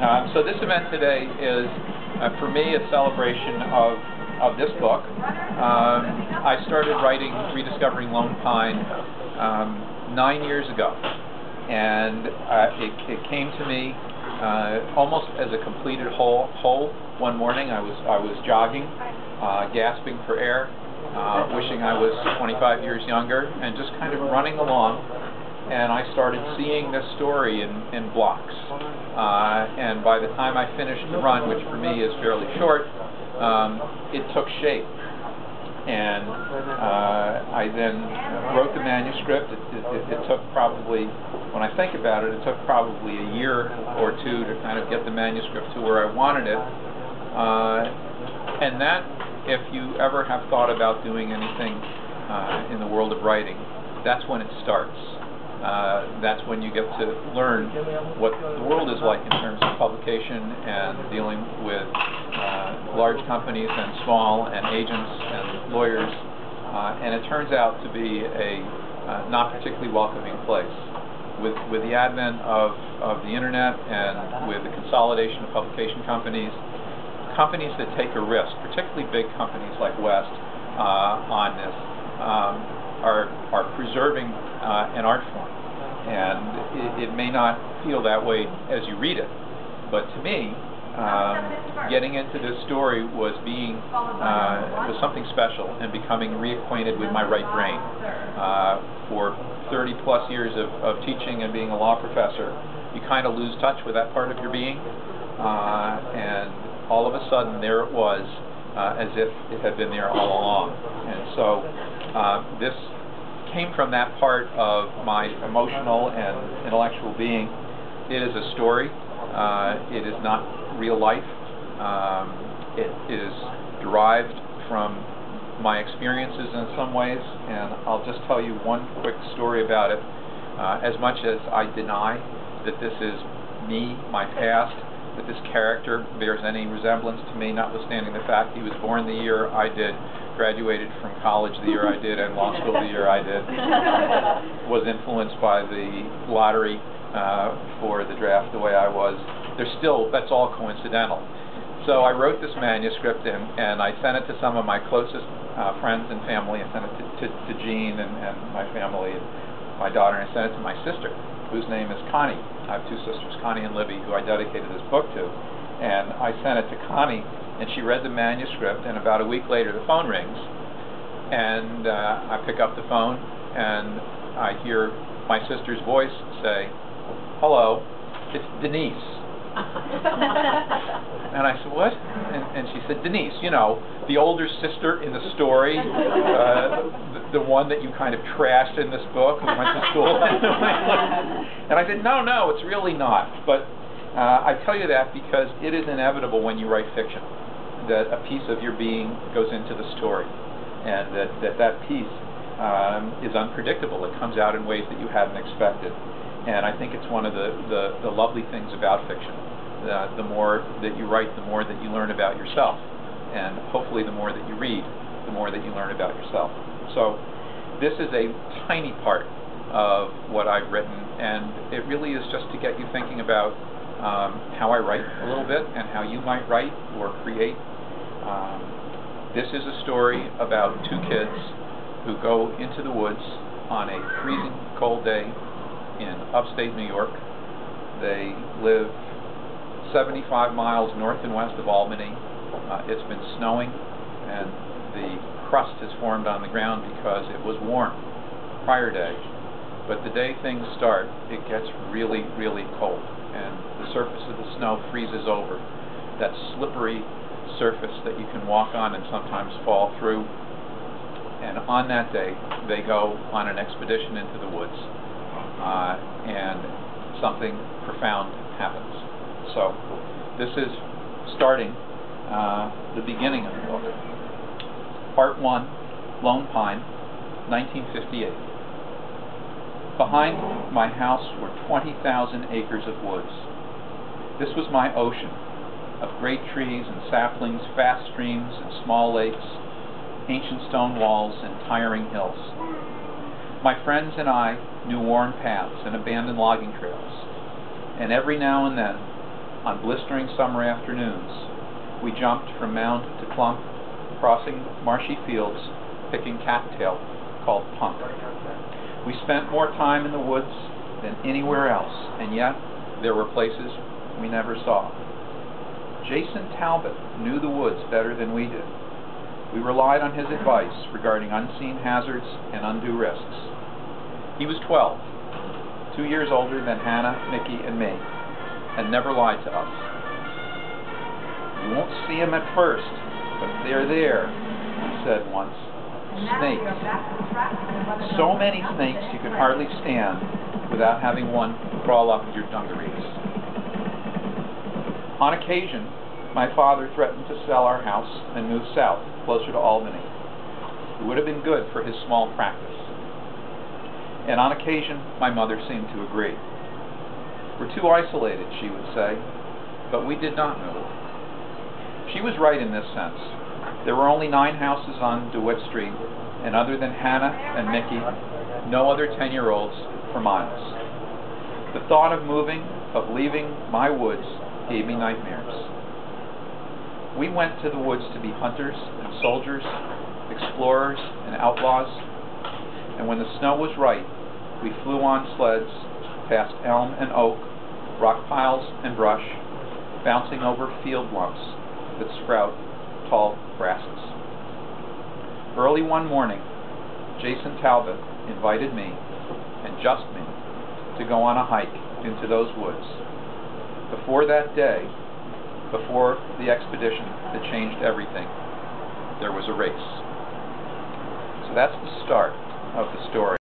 So this event today is, for me, a celebration of this book. I started writing Rediscovering Lone Pine 9 years ago, and it came to me almost as a completed whole. One morning I was jogging, gasping for air, wishing I was 25 years younger, and just kind of running along. And I started seeing this story in blocks. And by the time I finished the run, which for me is fairly short, it took shape. And I then wrote the manuscript. It took probably, when I think about it, it took probably a year or two to kind of get the manuscript to where I wanted it. And that, if you ever have thought about doing anything in the world of writing, that's when it starts. That's when you get to learn what the world is like in terms of publication and dealing with large companies and small and agents and lawyers, and it turns out to be a not particularly welcoming place. With the advent of the internet and with the consolidation of publication companies that take a risk, particularly big companies like West on this, are preserving an art form. And it may not feel that way as you read it, but to me, getting into this story was something special, and becoming reacquainted with my right brain. For 30 plus years of teaching and being a law professor, you kind of lose touch with that part of your being, and all of a sudden there it was, as if it had been there all along. And so this came from that part of my emotional and intellectual being. It is a story. It is not real life. It is derived from my experiences in some ways, and I'll just tell you one quick story about it. As much as I deny that this is me, my past, that this character bears any resemblance to me, notwithstanding the fact he was born the year I did, graduated from college the year I did, and law school the year I did, was influenced by the lottery for the draft the way I was. That's all coincidental. So I wrote this manuscript, and I sent it to some of my closest friends and family. I sent it to Jean and my family, and my daughter, and I sent it to my sister, whose name is Connie. I have two sisters, Connie and Libby, who I dedicated this book to. And I sent it to Connie, and she read the manuscript, and about a week later the phone rings, and I pick up the phone, and I hear my sister's voice say, "Hello, it's Denise." And I said, "What?" And she said, "Denise, you know, the older sister in the story, the one that you kind of trashed in this book, who went to school." And I said, no, it's really not. But I tell you that because it is inevitable when you write fiction that a piece of your being goes into the story, and that piece is unpredictable. It comes out in ways that you hadn't expected. And I think it's one of the lovely things about fiction. The more that you write, the more that you learn about yourself. And hopefully the more that you read, the more that you learn about yourself. So this is a tiny part of what I've written, and it really is just to get you thinking about how I write a little bit, and how you might write or create. This is a story about two kids who go into the woods on a freezing cold day in upstate New York. They live 75 miles north and west of Albany. It's been snowing, and the crust has formed on the ground because it was warm the prior day. But the day things start, it gets really, really cold, and the surface of the snow freezes over. That slippery surface that you can walk on and sometimes fall through. And on that day, they go on an expedition into the woods, and something profound happens. So this is starting the beginning of the book. Part 1, Lone Pine, 1958. Behind my house were 20,000 acres of woods. This was my ocean of great trees and saplings, fast streams and small lakes, ancient stone walls and tiring hills. My friends and I knew worn paths and abandoned logging trails, and every now and then On blistering summer afternoons, we jumped from mound to clump, crossing marshy fields, picking cattail called punk. We spent more time in the woods than anywhere else, and yet there were places we never saw. Jason Talbot knew the woods better than we did. We relied on his advice regarding unseen hazards and undue risks. He was 12, 2 years older than Hannah, Mickey, and me, and never lied to us. "You won't see them at first, but they're there," he said once. Snakes. So many snakes you could hardly stand without having one crawl up your dungarees. On occasion, my father threatened to sell our house and move south, closer to Albany. It would have been good for his small practice. And on occasion, my mother seemed to agree. "We're too isolated," she would say, but we did not move. She was right in this sense. There were only 9 houses on DeWitt Street, and other than Hannah and Mickey, no other 10-year-olds for miles. The thought of moving, of leaving my woods, gave me nightmares. We went to the woods to be hunters and soldiers, explorers and outlaws, and when the snow was right, we flew on sleds past elm and oak, rock piles and brush, bouncing over field lumps that sprout tall grasses. Early one morning, Jason Talbot invited me, and just me, to go on a hike into those woods. Before that day, before the expedition that changed everything, there was a race. So that's the start of the story.